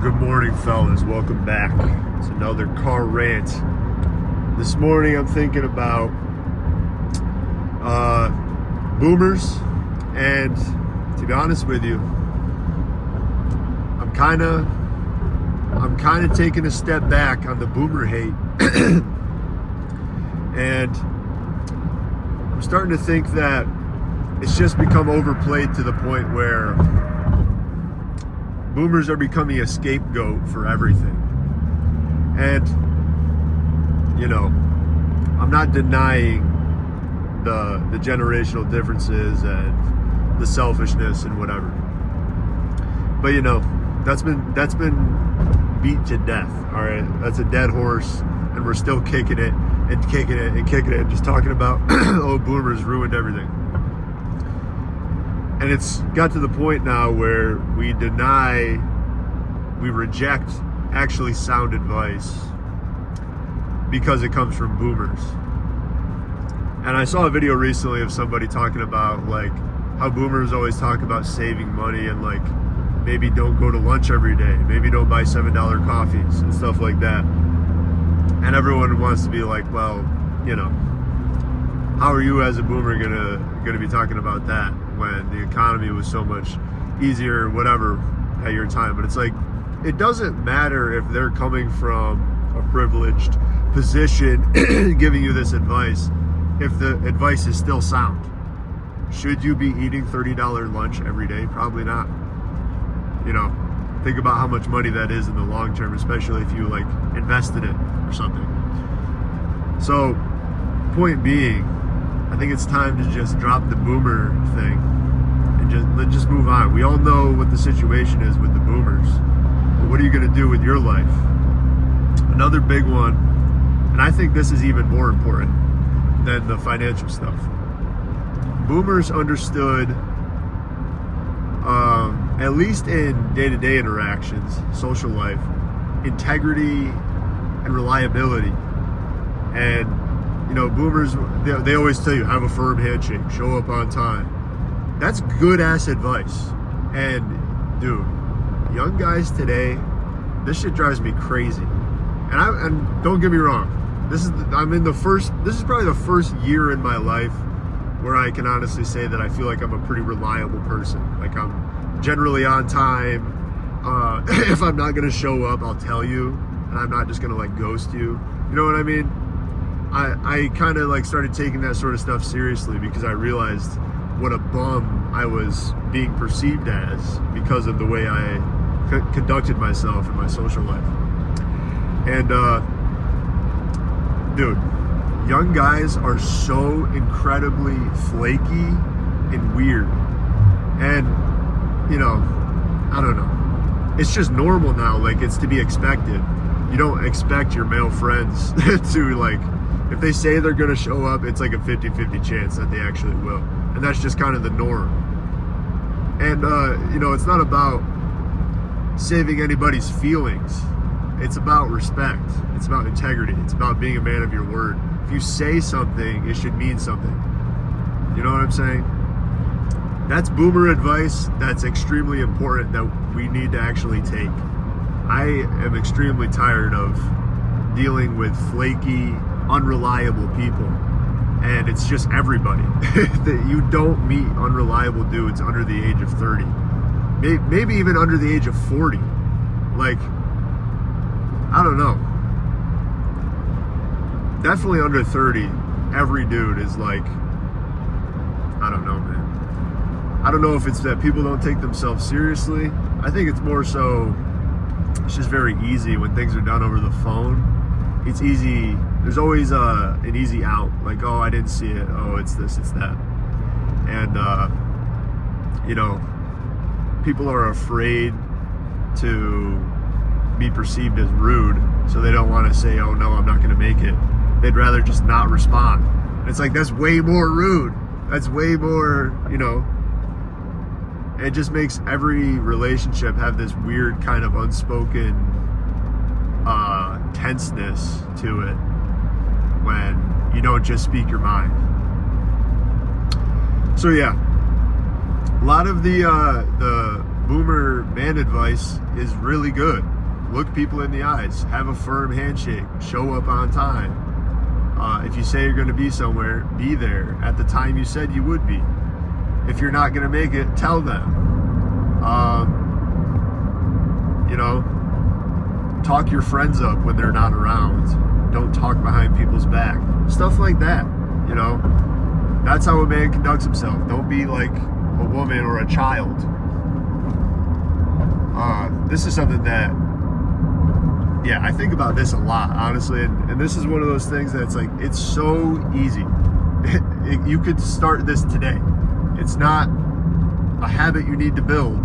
Good morning, fellas. Welcome back. It's another car rant. This morning I'm thinking about boomers, and to be honest with you, I'm kind of taking a step back on the boomer hate. And I'm starting to think that it's just become overplayed to the point where boomers are becoming a scapegoat for everything. And, you know, I'm not denying the generational differences and the selfishness and whatever. But, you know, that's been beat to death, all right? That's a dead horse, and we're still kicking it and kicking it and kicking it, just talking about, oh, boomers ruined everything. And it's got to the point now where we reject actually sound advice because it comes from boomers. And I saw a video recently of somebody talking about like how boomers always talk about saving money and like maybe don't go to lunch every day, maybe don't buy $7 coffees and stuff like that. And everyone wants to be like, well, you know, how are you as a boomer gonna be talking about that when the economy was so much easier, whatever, at your time? But it's like, it doesn't matter if they're coming from a privileged position giving you this advice if the advice is still sound. Should you be eating $30 lunch every day? Probably not. You know, think about how much money that is in the long term, especially if you like invested it or something. So, point being, I think it's time to just drop the boomer thing and just move on. We all know what the situation is with the boomers, but what are you going to do with your life? Another big one, and I think this is even more important than the financial stuff. Boomers understood, at least in day-to-day interactions, social life, integrity and reliability. And you know, boomers, they always tell you, have a firm handshake, show up on time. That's good-ass advice. And, dude, young guys today, this shit drives me crazy. And don't get me wrong, this is probably the first year in my life where I can honestly say that I feel like I'm a pretty reliable person. Like, I'm generally on time. If I'm not going to show up, I'll tell you, and I'm not just going to, like, ghost you. You know what I mean? I kind of like started taking that sort of stuff seriously because I realized what a bum I was being perceived as because of the way I conducted myself in my social life. And dude, young guys are so incredibly flaky and weird. And, you know, I don't know. It's just normal now. Like, it's to be expected. You don't expect your male friends to, like, if they say they're going to show up, it's like a 50-50 chance that they actually will. And that's just kind of the norm. And, you know, it's not about saving anybody's feelings. It's about respect. It's about integrity. It's about being a man of your word. If you say something, it should mean something. You know what I'm saying? That's boomer advice that's extremely important that we need to actually take. I am extremely tired of dealing with flaky, unreliable people, and it's just everybody. You don't meet unreliable dudes under the age of 30, maybe even under the age of 40. Like, I don't know, definitely under 30, every dude is like, I don't know, man. I don't know if it's that people don't take themselves seriously. I think it's more so it's just very easy when things are done over the phone. It's easy. There's always an easy out. Like, oh, I didn't see it. Oh, it's this, it's that. And, you know, people are afraid to be perceived as rude, so they don't want to say, oh, no, I'm not going to make it. They'd rather just not respond. It's like, that's way more rude. That's way more, you know. It just makes every relationship have this weird kind of unspoken tenseness to it when you don't just speak your mind. So yeah, a lot of the boomer man advice is really good. Look people in the eyes, have a firm handshake, show up on time. If you say you're going to be somewhere, be there at the time you said you would be. If you're not going to make it, tell them. Talk your friends up when they're not around. Don't talk behind people's back. Stuff like that, That's how a man conducts himself. Don't be like a woman or a child. This is something that, I think about this a lot, honestly. And this is one of those things that's like, it's so easy. You could start this today. It's not a habit you need to build.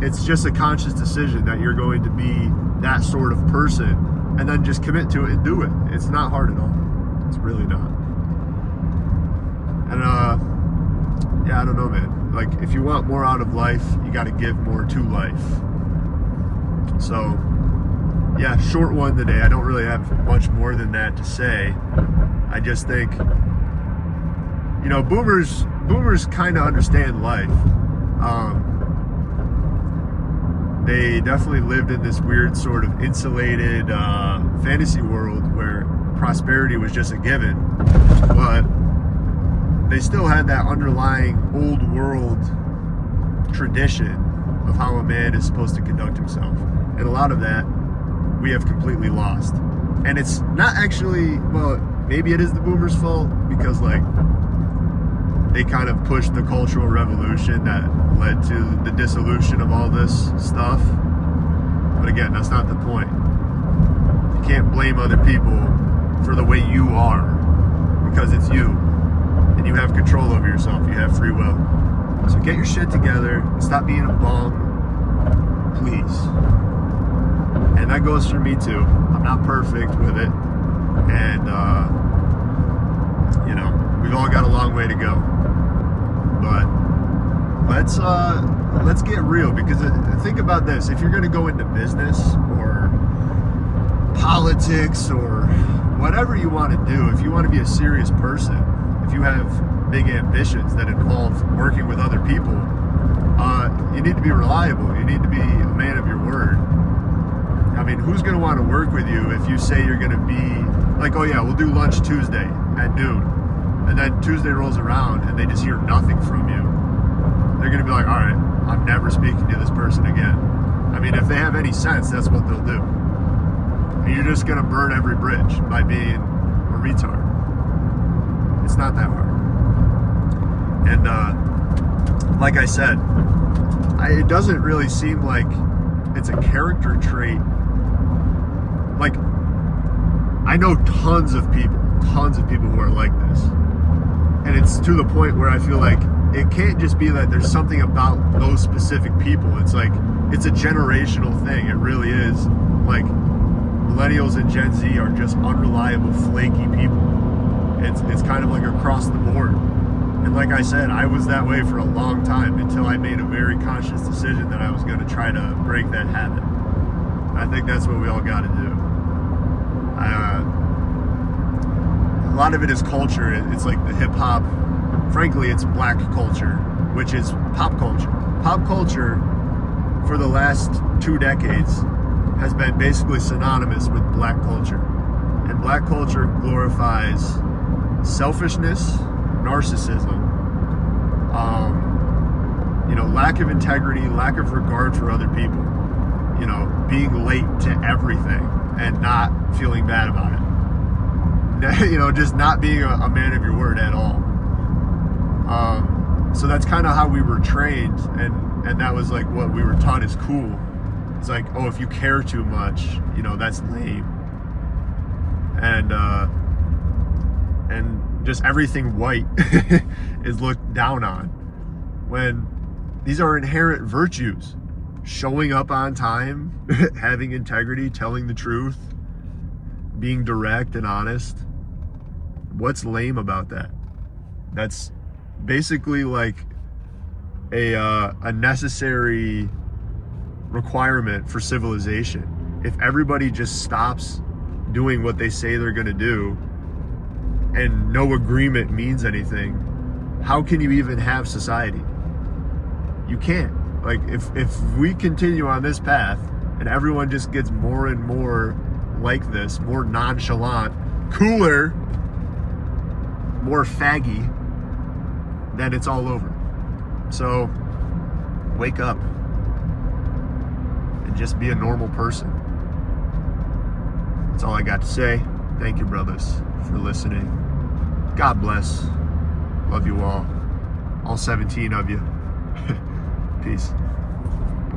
It's just a conscious decision that you're going to be that sort of person, and then just commit to it and do it. It's not hard at all. It's really not. And I don't know, man. Like, if you want more out of life, you got to give more to life. So, short one today. I don't really have much more than that to say. I just think, boomers kind of understand life. They definitely lived in this weird sort of insulated fantasy world where prosperity was just a given, but they still had that underlying old world tradition of how a man is supposed to conduct himself. And a lot of that we have completely lost. And it's not actually, maybe it is the boomers' fault, because they kind of pushed the Cultural Revolution that led to the dissolution of all this stuff. But again, that's not the point. You can't blame other people for the way you are, because it's you. And you have control over yourself. You have free will. So get your shit together. Stop being a bum. Please. And that goes for me too. I'm not perfect with it. And, we've all got a long way to go. But let's get real, because think about this. If you're going to go into business or politics or whatever you want to do, if you want to be a serious person, if you have big ambitions that involve working with other people, you need to be reliable. You need to be a man of your word. I mean, who's going to want to work with you if you say you're going to be like, we'll do lunch Tuesday at noon, and then Tuesday rolls around and they just hear nothing from you? They're going to be like, all right, I'm never speaking to this person again. I mean, if they have any sense, that's what they'll do. And you're just going to burn every bridge by being a retard. It's not that hard. And like I said, it doesn't really seem like it's a character trait. Like, I know tons of people who are like this. And it's to the point where I feel like it can't just be that there's something about those specific people. It's like, it's a generational thing. It really is. Like, millennials and Gen Z are just unreliable, flaky people. It's kind of like across the board. And like I said, I was that way for a long time until I made a very conscious decision that I was going to try to break that habit. I think that's what we all got to do. A lot of it is culture. It's like the hip hop. Frankly, it's black culture, which is pop culture. Pop culture for the last 2 decades has been basically synonymous with black culture. And black culture glorifies selfishness, narcissism, lack of integrity, lack of regard for other people, being late to everything and not feeling bad about it. Just not being a man of your word at all. So that's kind of how we were trained, and that was like what we were taught is cool. It's like, if you care too much, that's lame. And just everything white is looked down on, when these are inherent virtues. Showing up on time, having integrity, telling the truth, being direct and honest. What's lame about that? That's basically like a necessary requirement for civilization. If everybody just stops doing what they say they're going to do and no agreement means anything, how can you even have society? You can't. Like, if we continue on this path and everyone just gets more and more like this, more nonchalant, cooler, more faggy, then it's all over. So wake up and just be a normal person. That's all I got to say. Thank you, brothers, for listening. God bless. Love you all 17 of you. Peace.